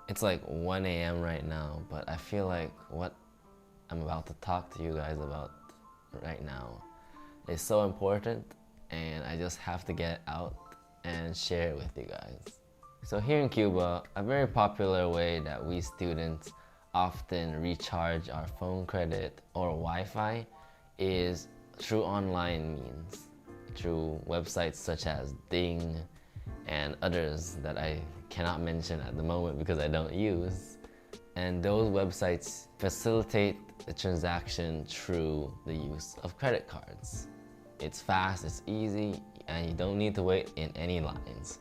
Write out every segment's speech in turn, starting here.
It's like 1 a.m. right now, but I feel like what I'm about to talk to you guys about right now is so important, and I just have to get it out and share it with you guys. So here in Cuba, a very popular way that we students often recharge our phone credit or Wi-Fi is through online means, through websites such as Ding and others that I cannot mention at the moment because I don't use. And those websites facilitate the transaction through the use of credit cards. It's fast, it's easy, and you don't need to wait in any lines,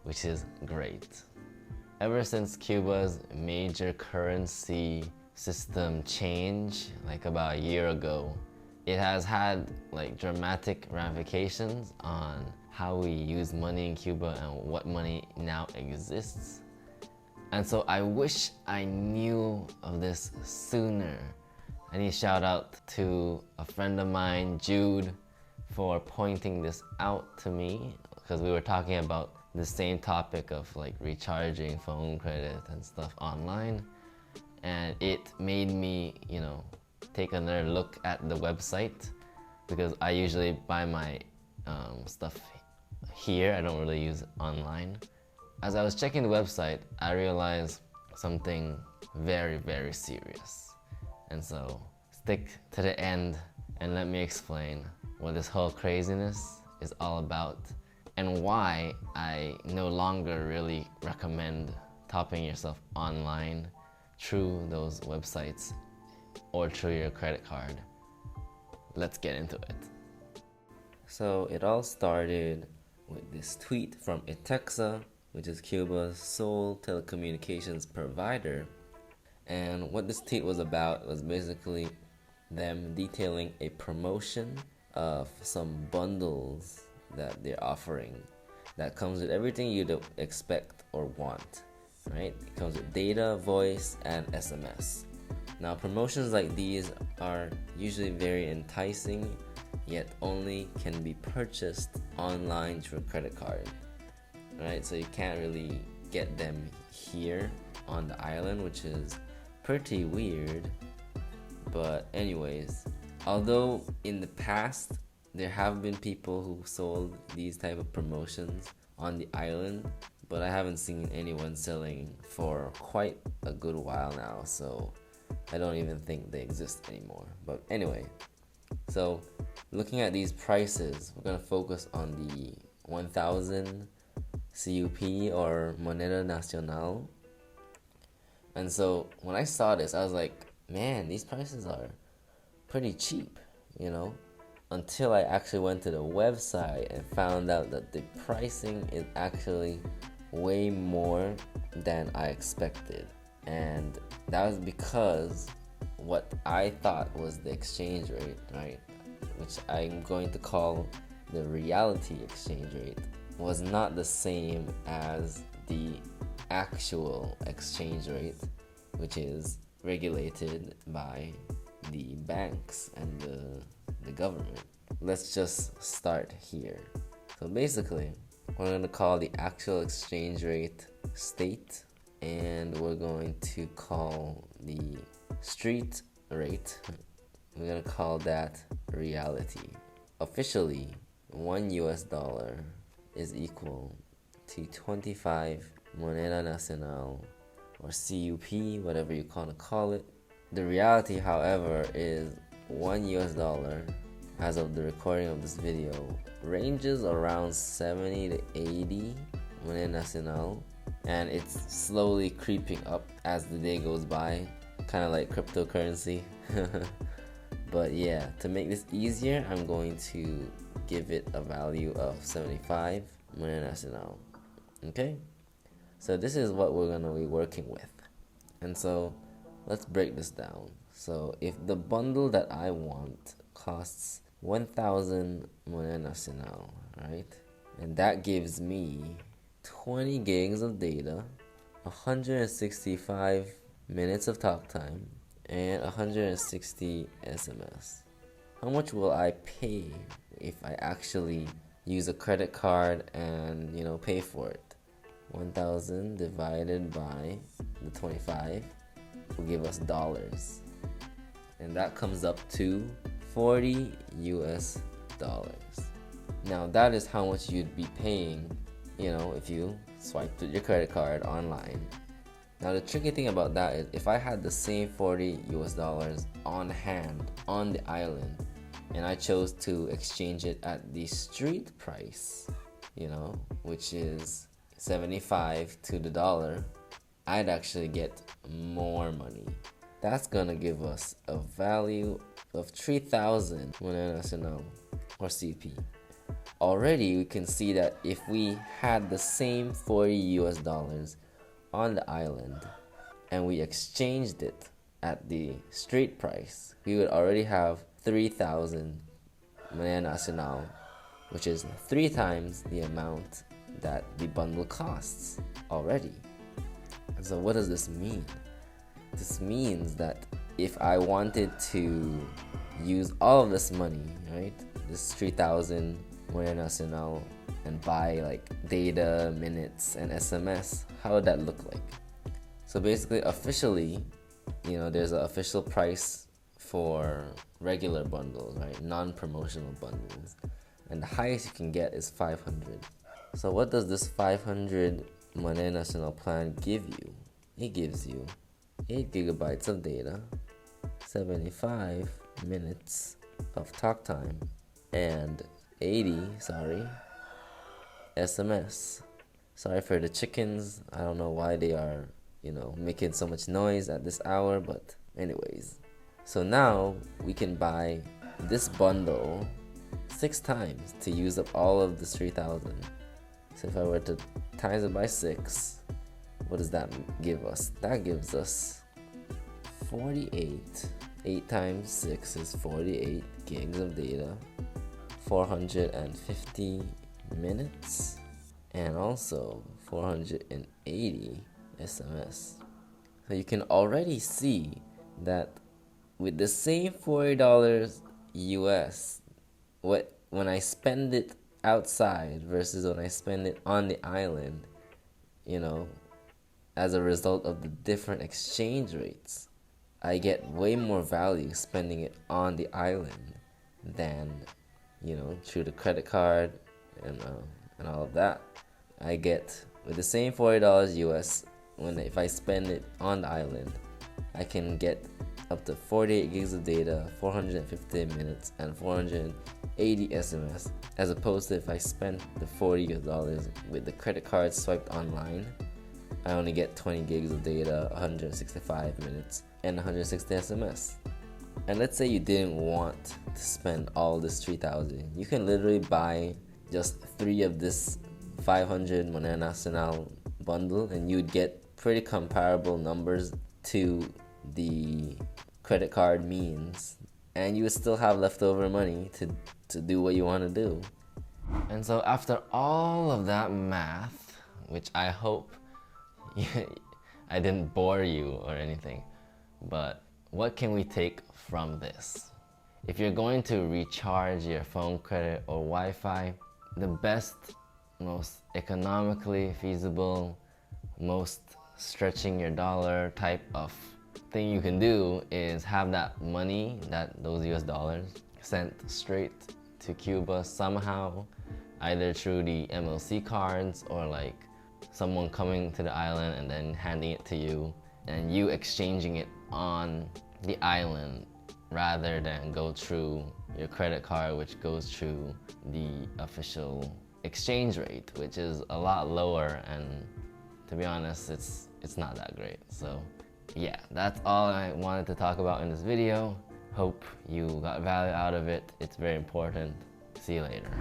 which is great. Ever since Cuba's major currency system change, like about a year ago, it has had like dramatic ramifications on how we use money in Cuba and what money now exists. And so I wish I knew of this sooner. I need a shout out to a friend of mine, Jude, for pointing this out to me, because we were talking about the same topic of like recharging phone credit and stuff online. And it made me, take another look at the website, because I usually buy my stuff here. I don't really use it online. As I was checking the website, I realized something very, very serious. And so stick to the end and let me explain what this whole craziness is all about and why I no longer really recommend topping yourself online through those websites or through your credit card. Let's get into it. So it all started with this tweet from Etecsa, which is Cuba's sole telecommunications provider. And what this tweet was about was basically them detailing a promotion of some bundles that they're offering that comes with everything you'd expect or want, right? It comes with data, voice, and SMS. Now, promotions like these are usually very enticing, yet only can be purchased online through a credit card, right? So you can't really get them here on the island, which is pretty weird. But anyways, although in the past there have been people who sold these type of promotions on the island, but I haven't seen anyone selling for quite a good while now, so I don't even think they exist anymore. But anyway, so looking at these prices, we're gonna focus on the 1000 CUP or Moneda Nacional. And so when I saw this, I was like, man, these prices are pretty cheap, until I actually went to the website and found out that the pricing is actually way more than I expected. And that was because what I thought was the exchange rate, right, which I'm going to call the reality exchange rate, was not the same as the actual exchange rate, which is regulated by the banks and the government. Let's just start here. So basically, we're going to call the actual exchange rate state, and we're going to call the street rate, we're going to call that reality. Officially, $1 is equal to 25 Moneda Nacional, or CUP, whatever you want to call it. The reality, however, is $1, as of the recording of this video, ranges around 70 to 80 Moneda Nacional, and it's slowly creeping up as the day goes by, kind of like cryptocurrency. But yeah, to make this easier, I'm going to give it a value of 75 Moneda Nacional. Okay? So this is what we're going to be working with. And so let's break this down. So if the bundle that I want costs 1000 Moneda Nacional, right? And that gives me 20 gigs of data, 165 minutes of talk time, and 160 SMS. How much will I pay if I actually use a credit card and pay for it? 1,000 divided by the 25 will give us dollars. And that comes up to 40 US dollars. Now that is how much you'd be paying, if you swiped with your credit card online. Now the tricky thing about that is if I had the same 40 US dollars on hand on the island and I chose to exchange it at the street price, which is 75 to the dollar, I'd actually get more money. That's gonna give us a value of 3,000 moneda nacional or CP. Already we can see that if we had the same 40 US dollars on the island and we exchanged it at the street price, we would already have 3,000 moneda nacional, which is 3 times the amount that the bundle costs already. And so what does this mean? This means that if I wanted to use all of this money, right, this 3,000 moneda nacional, and buy like data, minutes, and SMS, how would that look like? So basically, officially, there's an official price for regular bundles, right, non-promotional bundles, and the highest you can get is 500. So what does this 500 moneda nacional plan give you? It gives you 8 gigabytes of data, 75 minutes of talk time, and 80 SMS. Sorry for the chickens. I don't know why they are, making so much noise at this hour, but anyways. So now we can buy this bundle 6 times to use up all of the 3,000. So if I were to times it by 6, what does that give us? That gives us 48. 8 times 6 is 48 gigs of data, 450 minutes, and also 480 SMS. So you can already see that with the same $40 US, when I spend it outside versus when I spend it on the island, as a result of the different exchange rates, I get way more value spending it on the island than, through the credit card and all of that. I get, with the same $40 US, if I spend it on the island, I can get up to 48 gigs of data, 450 minutes, and 480 SMS, as opposed to if I spent the $40 with the credit card swiped online, I only get 20 gigs of data, 165 minutes, and 160 SMS. And let's say you didn't want to spend all this 3,000. You can literally buy just 3 of this 500 moneda nacional bundle, and you'd get pretty comparable numbers to the credit card means, and you would still have leftover money to do what you want to do. And so after all of that math, which I hope I didn't bore you or anything, but what can we take from this? If you're going to recharge your phone credit or Wi-Fi, the best, most economically feasible, most stretching your dollar type of thing you can do is have that money, those US dollars, sent straight to Cuba somehow, either through the MLC cards or like someone coming to the island and then handing it to you, and you exchanging it on the island rather than go through your credit card, which goes through the official exchange rate, which is a lot lower, and to be honest, it's not that great. So yeah, that's all I wanted to talk about in this video. Hope you got value out of it. It's very important. See you later.